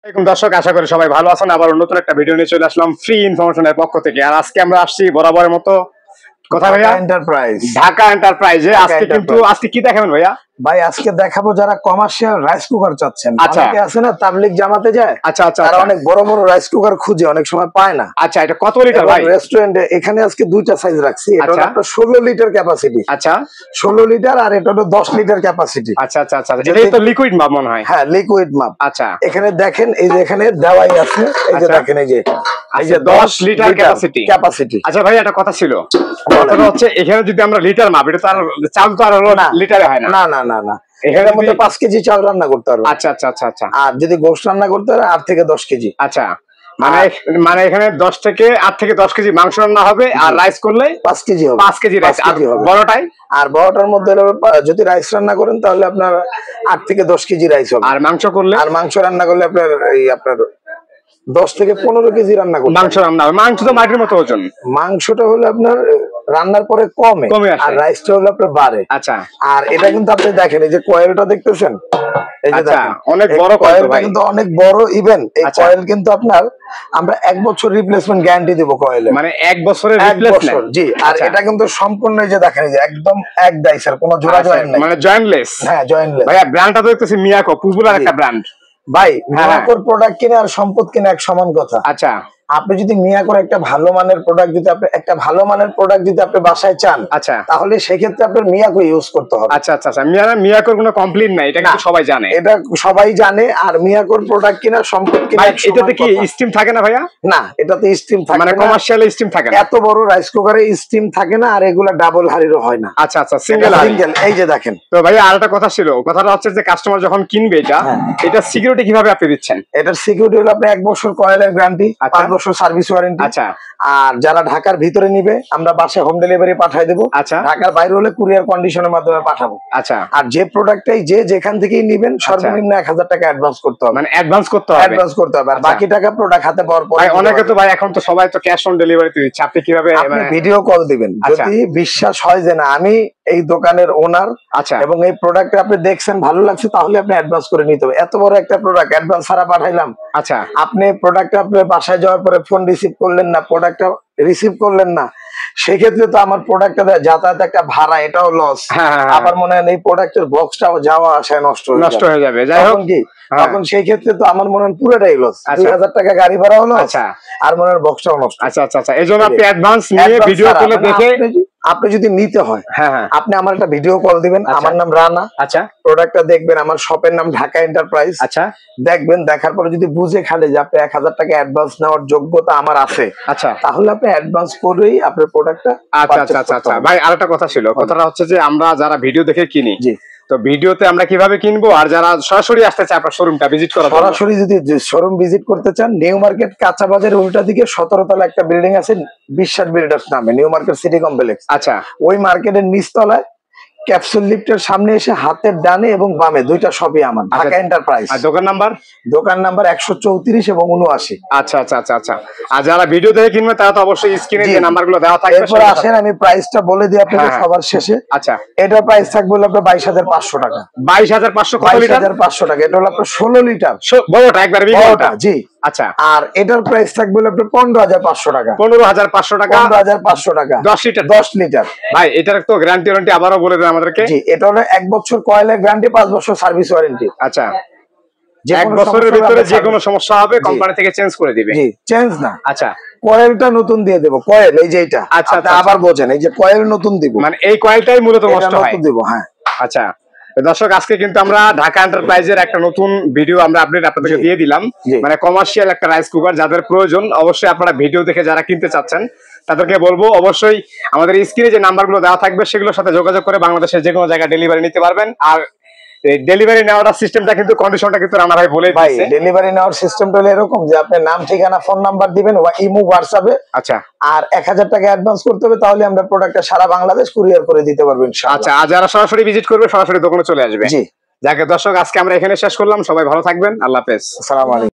দর্শক আশা করি সবাই ভালো আছেন। আবার নতুন একটা ভিডিও নিয়ে চলে আসলাম ফ্রি ইনফরমেশনের পক্ষ থেকে। আর আজকে আমরা আসছি বরাবরের মতো কোথায় ভাইয়া? ঢাকা এন্টারপ্রাইজে। আজকে কি দেখাবেন ভাইয়া? ভাই আজকে দেখাবো যারা কমার্শিয়াল রাইস কুকার চাচ্ছেন। অনেকে আছে না তাবলিগ জামাতে যায়, তারা অনেক বড় বড় রাইস কুকার খুঁজে অনেক সময় পায় না। আচ্ছা, এটা কত লিটার ভাই? রেস্টুরেন্টে এখানে আজকে দুইটা সাইজ রাখছি। এটা হলো আপনার 16 লিটার ক্যাপাসিটি। আচ্ছা, 16 লিটার আর এটা হলো 10 লিটার ক্যাপাসিটি। আচ্ছা আচ্ছা আচ্ছা, এটা তো লিকুইড মাপ মনে হয়। হ্যাঁ, লিকুইড মাপ। আচ্ছা, এখানে দেখেন, এই যে এখানে দেওয়াই আছে, এই যে দেখেন, এই যে 10 লিটার ক্যাপাসিটি। আচ্ছা ভাই, একটা কথা ছিল, কথাটা হচ্ছে এখানে যদি আমরা লিটার মাপ, এটা তো আর চাল তো আর লিটারে হয় না। না না না না, এখানে মধ্যে 5 কেজি চাল রান্না করতে পারবে। আচ্ছা আচ্ছা আচ্ছা আচ্ছা। আর যদি গোশত রান্না করতে হয় 8 থেকে 10 কেজি। আচ্ছা, মানে এখানে 8 থেকে 10 কেজি মাংস রান্না হবে, আর রাইস করলে 5 কেজি হবে। 5 কেজি রাইস হবে বড়টাই। আর বড়টার মধ্যে যদি রাইস রান্না করেন তাহলে আপনার 8 থেকে 10 কেজি রাইস হবে। আর মাংস রান্না করলে আপনার 10 থেকে 15 কেজি রান্না করতে মাংস রান্না হবে। মাংস তো মাটির মতো ওজন। মাংসটা হলো আপনার রান্নার পরে কমে, আর রাইসটা হলো আপনার বাড়ে। আচ্ছা, আর এটা কিন্তু আপনি দেখেন, এই যে কয়েলটা দেখতেছেন, এই যে দেখেন অনেক বড় কয়েলটা কিন্তু অনেক বড়। ইভেন এই কয়েল কিন্তু আপনার আমরা 1 বছর রিপ্লেসমেন্ট গ্যারান্টি দেব কয়েলে। মানে 1 বছরের রিপ্লেসমেন্ট? জি। আর এটা কিন্তু সম্পূর্ণ, এই যে দেখেন, এই যে একদম এক ডাইসের, কোনো জোড়া জয়েন্ট নাই, মানে জয়েন্টলেস। হ্যাঁ, জয়েন্টলেস। ভাইয়া ব্র্যান্ডটা তো দেখতেছি মিয়াকো, পপুলার একটা ব্র্যান্ড। ভাই মিয়াকোর প্রোডাক্ট কিনে আর সম্পদ কিনে এক সমান কথা। আচ্ছা, আপনি যদি মিয়াকোর একটা ভালো মানের প্রোডাক্ট যদি আপনি বাসায় চান, আচ্ছা, তাহলে সেক্ষেত্রে আপনার মিয়াকো ইউজ করতে হবে। আচ্ছা আচ্ছা আচ্ছা। মিয়াকোর কোনো কমপ্লেইন নাই, এটা কিন্তু সবাই জানে। এটা সবাই জানে। আর মিয়াকোর প্রোডাক্ট কিনা সম্পদ কিনা। এটাতে কি স্টিম থাকে না ভাইয়া? না, এটাতে স্টিম থাকে না, মানে কমার্শিয়াল স্টিম থাকে না। এত বড় রাইস কুকারে স্টিম থাকে না, আর এগুলা ডাবল হাড়িরও হয় না। আচ্ছা আচ্ছা, সিঙ্গেল। এই যে দেখেন। তো ভাইয়া আরেকটা কথা ছিল, কথাটা হচ্ছে যে কাস্টমার যখন কিনবে এটা সিকিউরিটি কিভাবে আপনি দিচ্ছেন? এটার সিকিউরিটি হলো আপনি 1 বছর কয়েলের গ্যারান্টি, 5 বছর সার্ভিস ওয়ারেন্টি। আচ্ছা। আর যারা ঢাকার ভিতরে নিবে আমরা বাসায় হোম ডেলিভারি পাঠিয়ে দেবো। আচ্ছা। ঢাকার বাইরে হলে কুরিয়ার কন্ডিশনের মাধ্যমে পাঠাবো। আচ্ছা। আর যে প্রোডাক্টটাই যেখান থেকেই নিবেন সর্বনিম্ন 1000 টাকা অ্যাডভান্স করতে হবে। মানে অ্যাডভান্স করতে হবে। আর বাকি টাকা প্রোডাক্ট হাতে পাওয়ার পর। ভাই অনেকে তো ভাই এখন তো সবাই তো ক্যাশ অন ডেলিভারিতে দিচ্ছে, আপনি কিভাবে? আপনি ভিডিও কল দিবেন, যদি বিশ্বাস হয় যে না আমি এই দোকানের ওনার, আচ্ছা, এবং এই প্রোডাক্টটা আপনি দেখছেন ভালো লাগছে, তাহলে আপনি অ্যাডভান্স করে নিতে হবে। এত বড় একটা প্রোডাক্ট অ্যাডভান্স ছাড়া পাঠাইলাম। আচ্ছা, আপনি প্রোডাক্টটা আপনার বাসায় যাওয়ার পরে ফোন রিসিভ করলেন না, প্রোডাক্টটা রিসিভ করলেন না, সেক্ষেত্রে তো আমার প্রোডাক্টটা যাতায়াত একটা ভাড়া, এটাও লস। আবার মনে হয় এই প্রোডাক্টের বক্সটাও যাওয়া আসায় নষ্ট হয়ে যাবে। যাই হোক কি, তখন সেই ক্ষেত্রে তো আমার মনে হয় পুরোটাই লস। 2000 টাকা গাড়ি ভাড়া হলো, আর মনে হয় বক্সটাও নষ্ট। আচ্ছা আচ্ছা আচ্ছা, এই জন্য আপনি অ্যাডভান্স নিয়ে ভিডিও কলে দেখে, আপনি যদি নিতে হয় আপনি আমার একটা ভিডিও কল দিবেন। আমার নাম রানা। আচ্ছা, প্রোডাক্টটা দেখবেন, আমার শপের নাম ঢাকা এন্টারপ্রাইজ। আচ্ছা, দেখবেন, দেখার পরে যদি বুঝে খালে যে আপনি 1000 টাকা অ্যাডভান্স নেওয়ার যোগ্যতা আমার আছে, আচ্ছা, তাহলে আপনি অ্যাডভান্স করেই আপনার প্রোডাক্টটা। আচ্ছা আচ্ছা আচ্ছা। ভাই আরেকটা কথা ছিল, কথাটা হচ্ছে যে আমরা যারা ভিডিও দেখে কিনি, তো ভিডিওতে আমরা কিভাবে কিনবো, আর যারা সরাসরি আসতে চায় আপনার শোরুমটা ভিজিট করা, সরাসরি যদি শোরুম ভিজিট করতে চান, নিউ মার্কেট কাঁচা বাজারের উল্টা দিকে 17 তলা একটা বিল্ডিং আছে, বিশ্বাস বিল্ডার্স নামে, নিউ মার্কেট সিটি কমপ্লেক্স। আচ্ছা, ওই মার্কেটের নিচতলায় ক্যাপসুল লিফটের সামনে এসে হাতের ডানে এবং বামে দুইটা শপই আমার, ঢাকা এন্টারপ্রাইজ। আর দোকান নাম্বার 134 এবং 79। আচ্ছা আচ্ছা আচ্ছা আচ্ছা। আর যারা ভিডিও দেখে কিনবে তারা তো অবশ্যই স্ক্রিনে যে নাম্বারগুলো দেওয়া থাকবে। এরপর আসেন আমি প্রাইসটা বলে দিই আপনাদের সবার শেষে। আচ্ছা, এটার প্রাইস থাকবে হলো আপনার 22500 টাকা। 22500? কত লিটার? 22500 টাকা। এটা হলো আপনার 16 লিটার বড়টা, একবার বড়টা। জি। আচ্ছা। আর এটার প্রাইস থাকবে হলো আপনার 15500 টাকা। 15500 টাকা। 15500 টাকা। 10 লিটার। ভাই এটার তো গ্যারান্টি ওয়ারেন্টি আবারও বলে দেন আমাদেরকে। জি, এটা হলো 1 বছর কয়েলের গ্যারান্টি, 5 বছর সার্ভিস ওয়ারেন্টি। আচ্ছা, 1 বছরের ভিতরে যে কোনো সমস্যা হবে কোম্পানি থেকে চেঞ্জ করে দিবে? জি, চেঞ্জ না। আচ্ছা, কয়েলটা নতুন দিয়ে দেব। কয়েল এই যে এটা। আচ্ছা, আবার বোঝেন, এই যে কয়েল নতুন দিব, মানে এই কয়েলটাই মূলত নষ্ট হয়। নতুন দিব। হ্যাঁ। আচ্ছা দর্শক, আজকে কিন্তু আমরা ঢাকা এন্টারপ্রাইজের একটা নতুন ভিডিও আমরা আপডেট আপনাদেরকে দিয়ে দিলাম। মানে কমার্শিয়াল একটা রাইস কুকার যাদের প্রয়োজন, অবশ্যই আপনারা ভিডিও দেখে যারা কিনতে চাচ্ছেন তাদেরকে বলবো অবশ্যই আমাদের স্ক্রিনে যে নাম্বারগুলো দেওয়া থাকবে সেগুলোর সাথে যোগাযোগ করে বাংলাদেশের যে কোনো জায়গায় ডেলিভারি নিতে পারবেন। আর ডেলিভারি নেওয়ার সিস্টেমটা কিন্তু কন্ডিশনটা কিন্তু রানা ভাই বলে দিয়েছে। ডেলিভারি নেওয়ার সিস্টেমটা হলো এরকম যে আপনি নাম, ঠিকানা, ফোন নাম্বার দিবেন ইমো হোয়াটসঅ্যাপে। আচ্ছা, আর 1000 টাকা অ্যাডভান্স করতে হবে, তাহলে আমরা প্রোডাক্টটা সারা বাংলাদেশ কুরিয়ার করে দিতে পারবো ইনশাআল্লাহ। আচ্ছা, আর যারা সরাসরি ভিজিট করবে সরাসরি দোকানে চলে আসবে। জি। যাকে দর্শক, আজকে আমরা এখানে শেষ করলাম। সবাই ভালো থাকবেন, আল্লাহ হাফেজ, আসসালামু আলাইকুম।